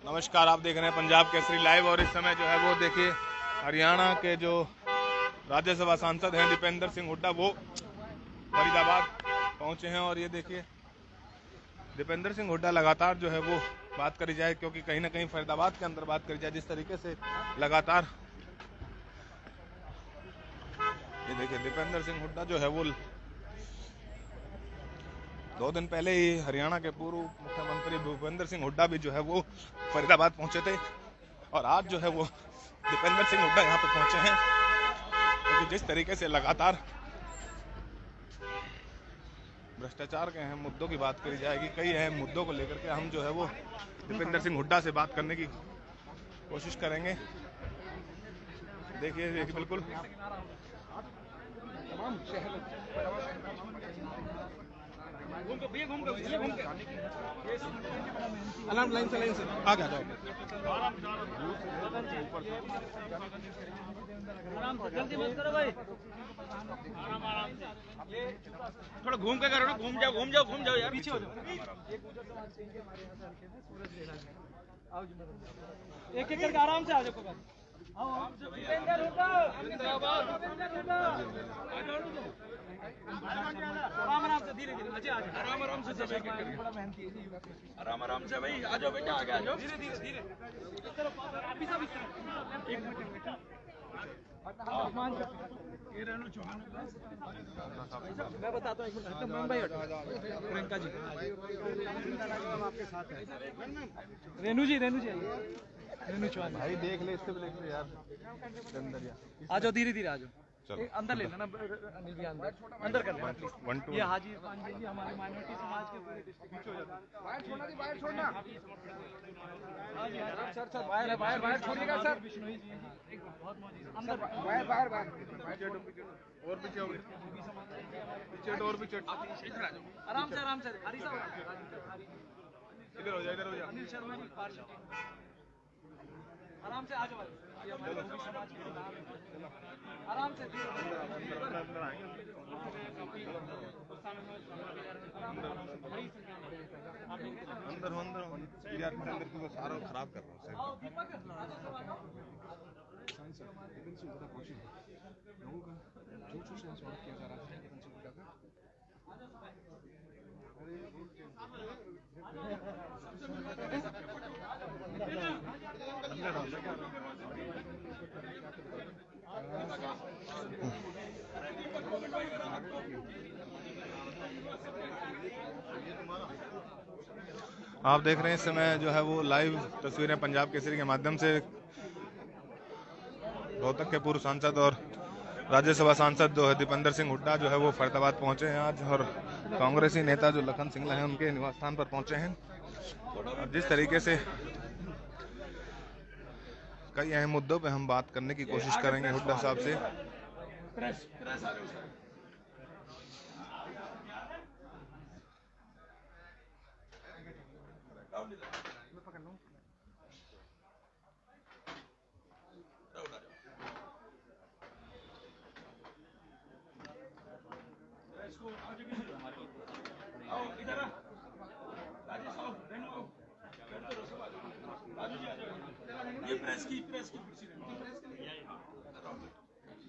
नमस्कार, आप देख रहे हैं पंजाब केसरी लाइव। और इस समय जो है वो देखिए हरियाणा के जो राज्यसभा सांसद हैं दीपेंद्र सिंह हुड्डा, वो फरीदाबाद पहुंचे हैं। और ये देखिए दीपेंद्र सिंह हुड्डा लगातार जो है वो बात करी जाए, क्योंकि कहीं ना कहीं फरीदाबाद के अंदर बात करी जाए जिस तरीके से लगातार ये देखिए दीपेंद्र सिंह हुड्डा जो है वो 2 दिन पहले ही हरियाणा के पूर्व मुख्यमंत्री भूपेंद्र सिंह हुड्डा भी जो है वो फरीदाबाद पहुंचे थे। और आज जो है वो दीपेंद्र सिंह हुड्डा यहाँ पे पहुंचे हैं, क्योंकि जिस तरीके से लगातार भ्रष्टाचार के अहम मुद्दों की बात करी जाएगी, कई अहम मुद्दों को लेकर के हम जो है वो दीपेंद्र सिंह हुड्डा से बात करने की कोशिश करेंगे। देखिए बिल्कुल अलार्म लाइन से आ जाओ। जल्दी मत करो भाई, आराम से थोड़ा घूम के करो ना। घूम जाओ यार, पीछे हो जाओ। एक एक करके आराम से आ जाओ। आराम से धीरे धीरे आराम से सब एक एक आराम से भाई आ जाओ बेटा, आगे आ जाओ धीरे धीरे। रेणु चौहान मैं बताता हूँ, एक मिनट भाई प्रियंका जी आपके साथ है। रेणु जी रेणु चौहान भाई देख ले, इससे भी देख ले यार अंदर। आ जाओ धीरे धीरे आ जाओ, अंदर ले लेना अनिल जी, अंदर कर लेना प्लीज। ये हाजी इरफान जी हमारे माइनॉरिटी समाज के पूरे डिस्ट्रिक्ट हो जाता है। बाहर छोड़ना सर बाहर छोड़िएगा सर। बिश्नोई जी बहुत मौजूद अंदर बाहर और पीछे हो पीछे और पीछे आराम से हरी साहब इधर हो जा अनिल शर्मा जी आराम से आ जाओ। आराम से अंदर यार को सारा खराब कर रहा हूँ। लोगों का जोर शोर से स्वागत किया जा रहा है दीपेंद्र सिंह हुड्डा का। आप देख रहे हैं इस समय जो है वो लाइव तस्वीरें पंजाब केसरी के माध्यम से रोहतक के पूर्व सांसद और राज्यसभा सांसद जो है दीपेंद्र सिंह हुड्डा जो है वो फरीदाबाद पहुंचे हैं आज। और कांग्रेसी नेता जो लखन सिंगला हैं उनके निवास स्थान पर पहुंचे हैं। जिस तरीके से कई अहम मुद्दों पे हम बात करने की कोशिश करेंगे हुड्डा साहब से। ये प्रेस की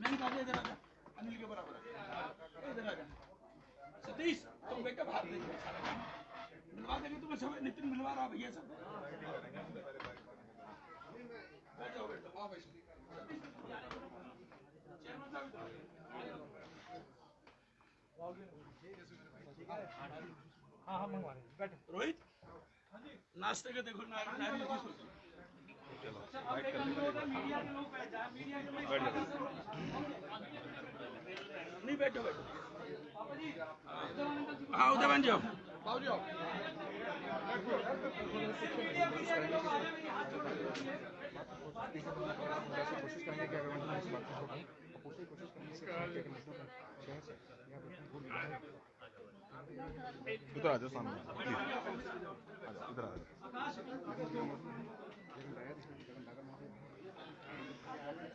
नहीं काटे, इधर आजा अनिल के बराबर इधर आजा सतीश, तुम बेटा बाहर मिलवा देंगे तुम्हें सब। नितिन मिलवा रहा भैया सब। हाँ मंगवा रहे बैठे। रोहित नाश्ते के देखो नहीं बैठो हाँ उधर बन जाओ। कोशिश करेंगे कि अगर उनसे बात होगी कोशिश करेंगे उधर आ जाओ सामने, इधर आ जाओ।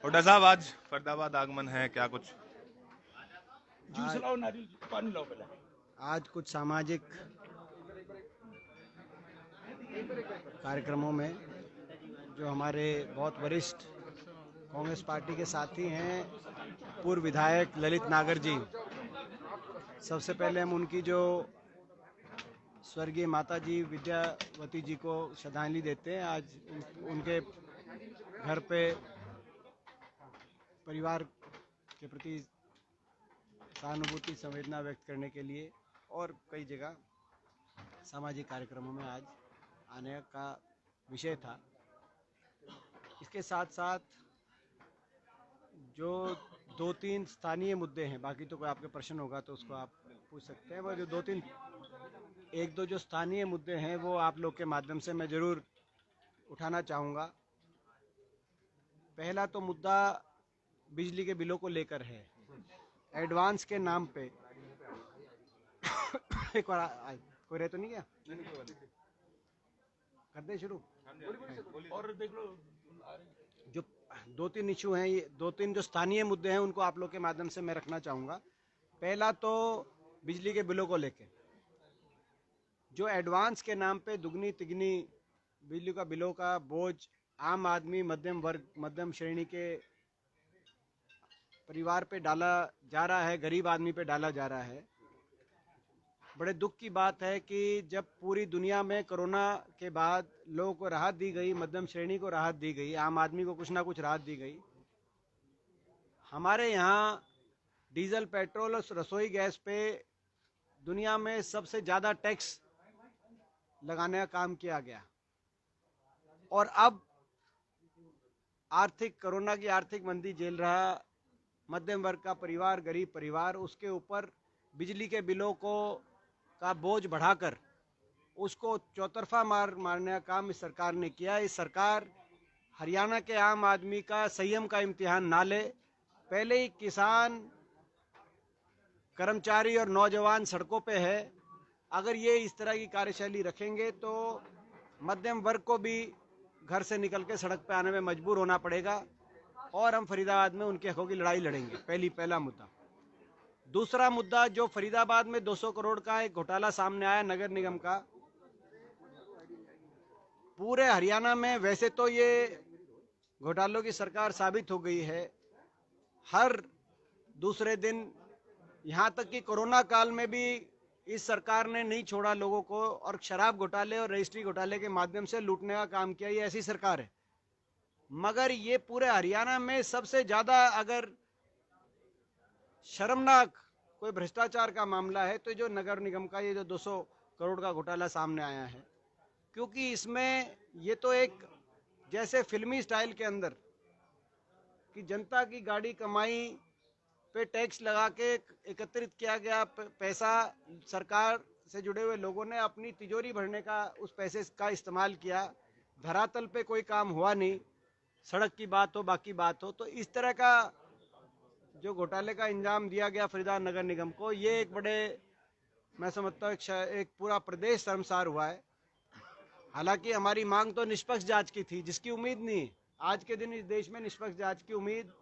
हुड्डा साहब आज फरीदाबाद आगमन है, क्या कुछ जूस लाओ, नारियल पानी लाओ पहले। आज कुछ सामाजिक कार्यक्रमों में जो हमारे बहुत वरिष्ठ कांग्रेस पार्टी के साथी हैं, पूर्व विधायक ललित नागर जी, सबसे पहले हम उनकी जो स्वर्गीय माता जी विद्यावती जी को श्रद्धांजलि देते हैं। आज उनके घर पे परिवार के प्रति सहानुभूति संवेदना व्यक्त करने के लिए और कई जगह सामाजिक कार्यक्रमों में आज आने का विषय था। इसके साथ साथ जो 2-3 स्थानीय मुद्दे हैं, बाकी तो कोई आपके प्रश्न होगा तो उसको आप पूछ सकते हैं, वो जो 2-3 एक दो जो स्थानीय मुद्दे हैं वो आप लोग के माध्यम से मैं जरूर उठाना चाहूँगा। पहला तो मुद्दा बिजली के बिलों को लेकर है। एडवांस के नाम पे एक बार कोई रह तो नहीं गया, कर दे शुरू। और देख लो जो 2-3 इशू हैं, ये 2-3 जो स्थानीय मुद्दे हैं उनको आप लोग के माध्यम से मैं रखना चाहूँगा। पहला तो बिजली के बिलों को लेके जो एडवांस के नाम पे दुगनी तिगनी बिजली का बिलों का बोझ आम आदमी, मध्यम वर्ग, मध्यम श्रेणी के परिवार पे डाला जा रहा है, गरीब आदमी पे डाला जा रहा है। बड़े दुख की बात है कि जब पूरी दुनिया में कोरोना के बाद लोगों को राहत दी गई, मध्यम श्रेणी को राहत दी गई, आम आदमी को कुछ ना कुछ राहत दी गई, हमारे यहाँ डीजल, पेट्रोल और रसोई गैस पे दुनिया में सबसे ज़्यादा टैक्स लगाने का काम किया गया। और अब कोरोना की आर्थिक मंदी झेल रहा मध्यम वर्ग का परिवार, गरीब परिवार, उसके ऊपर बिजली के बिलों का बोझ बढ़ाकर उसको चौतरफा मारने का काम इस सरकार ने किया। इस सरकार हरियाणा के आम आदमी का संयम का इम्तिहान ना ले। पहले ही किसान, कर्मचारी और नौजवान सड़कों पे है। अगर ये इस तरह की कार्यशैली रखेंगे तो मध्यम वर्ग को भी घर से निकल के सड़क पे आने में मजबूर होना पड़ेगा और हम फरीदाबाद में उनके हकों की लड़ाई लड़ेंगे। पहला मुद्दा। दूसरा मुद्दा, जो फरीदाबाद में 200 करोड़ का एक घोटाला सामने आया नगर निगम का, पूरे हरियाणा में वैसे तो ये घोटालों की सरकार साबित हो गई है। हर दूसरे दिन, यहाँ तक कि कोरोना काल में भी इस सरकार ने नहीं छोड़ा लोगों को और शराब घोटाले और रजिस्ट्री घोटाले के माध्यम से लूटने का काम किया। ये ऐसी सरकार है। मगर ये पूरे हरियाणा में सबसे ज्यादा अगर शर्मनाक कोई भ्रष्टाचार का मामला है तो जो नगर निगम का ये जो 200 करोड़ का घोटाला सामने आया है, क्योंकि इसमें ये तो एक जैसे फिल्मी स्टाइल के अंदर कि जनता की गाड़ी कमाई पे टैक्स लगा के एकत्रित किया गया पैसा, सरकार से जुड़े हुए लोगों ने अपनी तिजोरी भरने का उस पैसे का इस्तेमाल किया। धरातल पे कोई काम हुआ नहीं, सड़क की बात हो, बाकी बात हो। तो इस तरह का जो घोटाले का इंजाम दिया गया फरीदाबाद नगर निगम को, ये एक बड़े, मैं समझता हूँ एक पूरा प्रदेश शर्मसार हुआ है। हालांकि हमारी मांग तो निष्पक्ष जांच की थी, जिसकी उम्मीद नहीं। आज के दिन इस देश में निष्पक्ष जांच की उम्मीद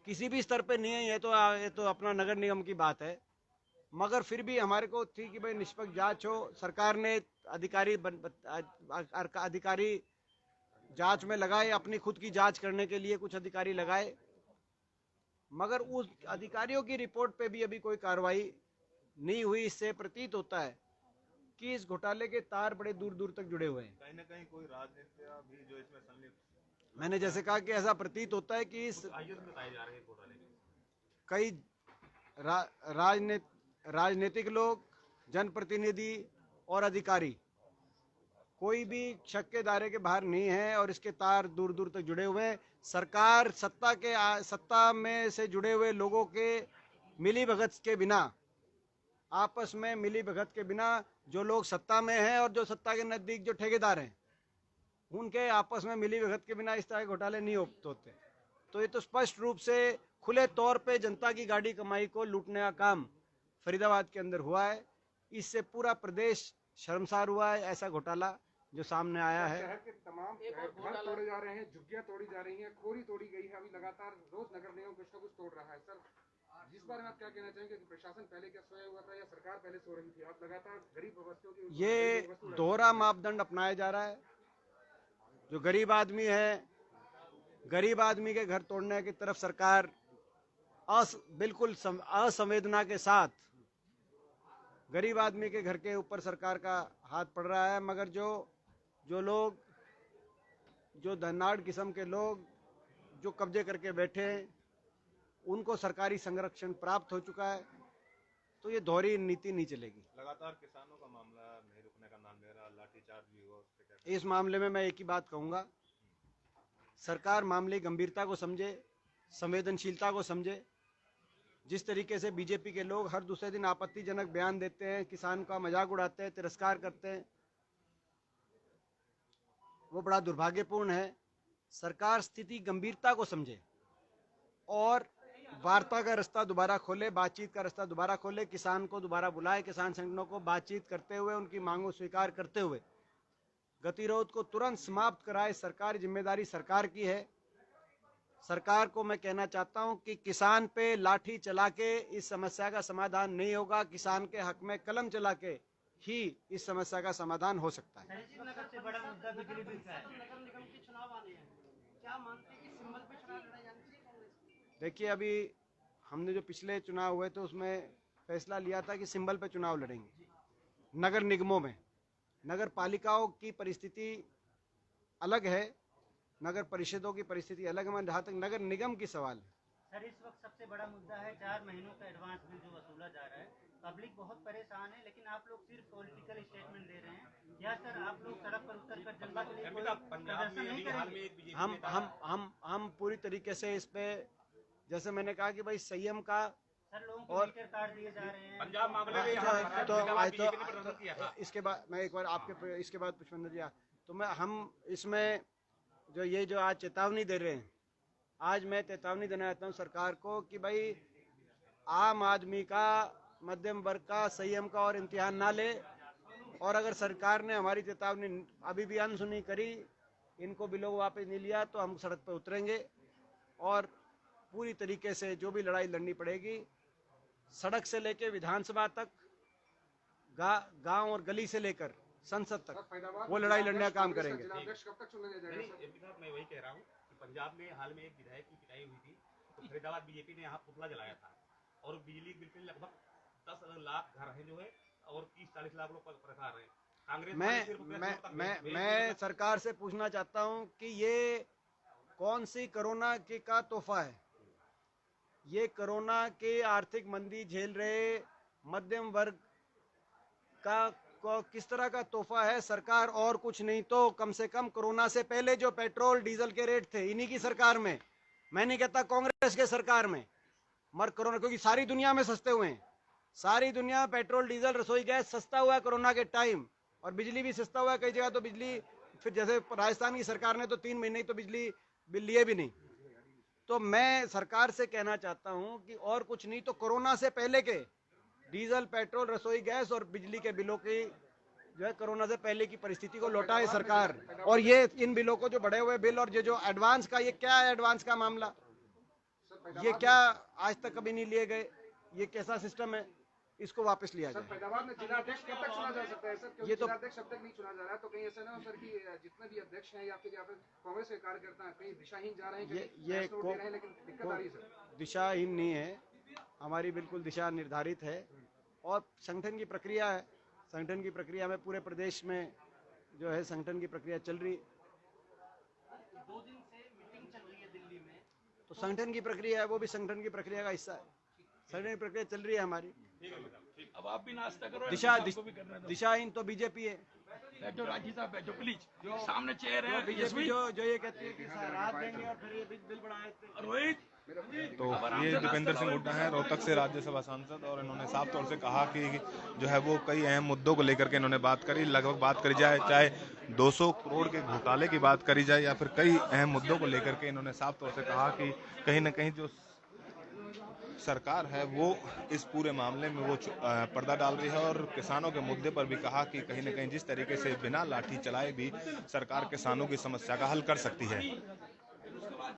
किसी भी स्तर पे नहीं है। ये तो अपना नगर निगम की बात है। मगर फिर भी हमारे को थी कि भाई निष्पक्ष जांच हो। सरकार ने अधिकारी जांच में लगाए, अपनी खुद की जांच करने के लिए कुछ अधिकारी लगाए, मगर उस अधिकारियों की रिपोर्ट पे भी अभी कोई कार्रवाई नहीं हुई। इससे प्रतीत होता है कि इस घोटाले के तार बड़े दूर दूर तक जुड़े हुए हैं। कहीं ना कहीं कोई राजनीति भी जो इसमें संलिप्त, मैंने जैसे कहा कि ऐसा प्रतीत होता है कि इस कई राजनीतिक लोग, जनप्रतिनिधि और अधिकारी कोई भी शक के दायरे के बाहर नहीं है और इसके तार दूर दूर तक जुड़े हुए हैं। सरकार सत्ता में से जुड़े हुए लोगों के मिलीभगत के बिना, आपस में मिलीभगत के बिना, जो लोग सत्ता में हैं और जो सत्ता के नजदीक जो ठेकेदार हैं, उनके आपस में मिलीभगत के बिना इस तरह के घोटाले नहीं होते। तो ये तो स्पष्ट रूप से खुले तौर पे जनता की गाड़ी कमाई को लूटने का काम फरीदाबाद के अंदर हुआ है। इससे पूरा प्रदेश शर्मसार हुआ है। ऐसा घोटाला जो सामने आया है। शहर के तमाम घर तोड़े जा रहे हैं, झुग्गियां तोड़ी जा रही हैं, खोरी तोड़ी गई है। अभी लगातार रोज नगर निगम कुछ ना कुछ तोड़ रहा है। सर, जिस बारे में आप क्या कहना चाहेंगे कि प्रशासन पहले क्या सोया हुआ था या सरकार पहले सो रही थी? आप लगातार गरीब बस्तियों की ये दोहरा मापदंड अपनाया जा रहा है। जो गरीब आदमी है, गरीब आदमी के घर तोड़ने की तरफ सरकार बिल्कुल असंवेदना के साथ गरीब आदमी के घर के ऊपर सरकार का हाथ पड़ रहा है। मगर जो लोग, जो धनाढ़ किस्म के लोग जो कब्जे करके बैठे हैं, उनको सरकारी संरक्षण प्राप्त हो चुका है, तो ये दोहरी नीति नहीं चलेगी। लगातार किसानों का मामला नहीं रुकने का नाम ले रहा, लाठीचार्ज भी हुआ, उस पे क्या? इस मामले में मैं एक ही बात कहूंगा, सरकार मामले की गंभीरता को समझे, संवेदनशीलता को समझे। जिस तरीके से बीजेपी के लोग हर दूसरे दिन आपत्तिजनक बयान देते हैं, किसान का मजाक उड़ाते हैं, तिरस्कार करते हैं, वो बड़ा दुर्भाग्यपूर्ण है। सरकार स्थिति गंभीरता को समझे और वार्ता का रास्ता दोबारा खोले, बातचीत का रास्ता दोबारा खोले, किसान को दोबारा बुलाए, किसान संगठनों को बातचीत करते हुए उनकी मांगों स्वीकार करते हुए गतिरोध को तुरंत समाप्त कराए। सरकार, जिम्मेदारी सरकार की है। सरकार को मैं कहना चाहता हूं कि किसान पे लाठी चला के इस समस्या का समाधान नहीं होगा, किसान के हक में कलम चला के ही इस समस्या का समाधान हो सकता है। सबसे बड़ा मुद्दा बिजली बिल का है। नगर निगम के चुनाव आने हैं, क्या मानते हैं कि सिंबल पे चुनाव लड़ा जाना चाहिए कांग्रेस? देखिए, अभी हमने जो पिछले चुनाव हुए थे उसमें फैसला लिया था कि सिंबल पे चुनाव लड़ेंगे। नगर निगमों में, नगर पालिकाओं की परिस्थिति अलग है, नगर परिषदों की परिस्थिति अलग है। जहाँ तक नगर निगम की सवाल है, सर इस वक्त सबसे बड़ा मुद्दा है 4 महीनों का एडवांस बिल जो वसूला जा रहा है। पब्लिक बहुत परेशान है, लेकिन आप लोग सिर्फ पॉलिटिकल स्टेटमेंट दे रहे हैं। या सर आप लोग सड़क पर उतर कर जनता के लिए कोई प्रदर्शन नहीं करेंगे? हम पूरी तरीके से इस पे, जैसे मैंने कहा कि भाई संयम का, सर लोगों को और मीटर कार्ड दिए जा रहे हैं। पंजाब मामले में तो इसके बाद मैं एक बार आपके, इसके बाद पुष्पेंद्र जी, तो हम इसमें जो ये जो आज चेतावनी दे रहे हैं, आज मैं चेतावनी देना चाहता हूँ सरकार को कि भाई आम आदमी का, मध्यम वर्ग का संयम का और इम्तिहान ना ले। और अगर सरकार ने हमारी चेतावनी अभी भी अनसुनी करी, इनको बिलों को वापस नहीं लिया, तो हम सड़क पर उतरेंगे और पूरी तरीके से जो भी लड़ाई लड़नी पड़ेगी, सड़क से लेकर विधानसभा तक, गांव और गली से लेकर संसद तक, वो लड़ाई लड़ने का काम करेंगे। जिलाध्यक्ष कब तक चुना जाएगा सर? एमपी साहब, मैं वही कह रहा हूँ कि पंजाब में हाल में एक विधायक की पिटाई हुई थी, तो फरीदाबाद बीजेपी ने यहाँ पुतला जलाया था और बिजली बिल के लगभग 10 लाख घर हैं जो है, और 30-40 लाख लोग परेशान रहे हैं। कांग्रेस मैं सरकार से पूछना चाहता हूं कि ये कौन सी कोरोना का तोहफा है? ये कोरोना के आर्थिक मंदी झेल रहे मध्यम वर्ग का किस तरह का तोहफा है? सरकार और कुछ नहीं तो कम से कम कोरोना से पहले जो पेट्रोल डीजल के रेट थे, इन्हीं की सरकार में, मैं नहीं कहता कांग्रेस के सरकार में, मर कोरोना, क्योंकि सारी दुनिया में सस्ते हुए हैं, सारी दुनिया में पेट्रोल डीजल रसोई गैस सस्ता हुआ है कोरोना के टाइम, और बिजली भी सस्ता हुआ है। कई जगह तो बिजली, फिर जैसे राजस्थान की सरकार ने तो 3 महीने तो बिजली बिल लिए भी नहीं। तो मैं सरकार से कहना चाहता हूं कि और कुछ नहीं तो कोरोना से पहले के डीजल, पेट्रोल, रसोई गैस और बिजली के बिलों की जो है कोरोना से पहले की परिस्थिति को लौटाए सरकार। और ये इन बिलों को जो बढ़े हुए बिल और ये जो एडवांस का, ये क्या है एडवांस का मामला? ये क्या आज तक कभी नहीं लिए गए? ये कैसा सिस्टम है? इसको वापस लिया जाए। फरीदाबाद में जिलाध्यक्ष कब तक चुना जा सकता है सर? क्योंकि ये तो जिलाध्यक्ष अब तक नहीं चुना जा रहा है, तो कहीं ऐसा ना हो सर कि जितने भी अध्यक्ष हैं या फिर कांग्रेस के कार्यकर्ता हैं, कहीं दिशाहीन जा रहे हैं, लेकिन दिक्कत आ रही है सर। दिशाहीन नहीं है, हमारी बिल्कुल दिशा निर्धारित है और संगठन की प्रक्रिया है। संगठन की प्रक्रिया में पूरे प्रदेश में जो है संगठन की प्रक्रिया चल रही। 2 दिन से मीटिंग चल रही है दिल्ली में, तो संगठन की प्रक्रिया है, वो भी संगठन की प्रक्रिया का हिस्सा है। संगठन की प्रक्रिया चल रही है हमारी। अब आप भी नाश्ता करो, दिशाहीन तो बीजेपी है। बैठो राजी साहब, बैठो प्लीज, सामने चेयर है। बीजेपी जो ये कहती है कि राहत देंगे और फिर ये बिल बढ़ाए। रोहित, तो ये दीपेंद्र सिंह हुड्डा हैं, रोहतक से राज्यसभा सांसद, और इन्होंने साफ तौर से कहा कि जो है वो कई अहम मुद्दों को लेकर के इन्होंने बात करी। लगभग बात करी जाए, चाहे 200 करोड़ के घोटाले की बात करी जाए या फिर कई अहम मुद्दों को लेकर के इन्होंने साफ तौर से कहा कि कहीं ना कहीं जो सरकार है वो इस पूरे मामले में वो पर्दा डाल रही है। और किसानों के मुद्दे पर भी कहा कि कहीं ना कहीं जिस तरीके से बिना लाठी चलाए भी सरकार किसानों की समस्या का हल कर सकती है।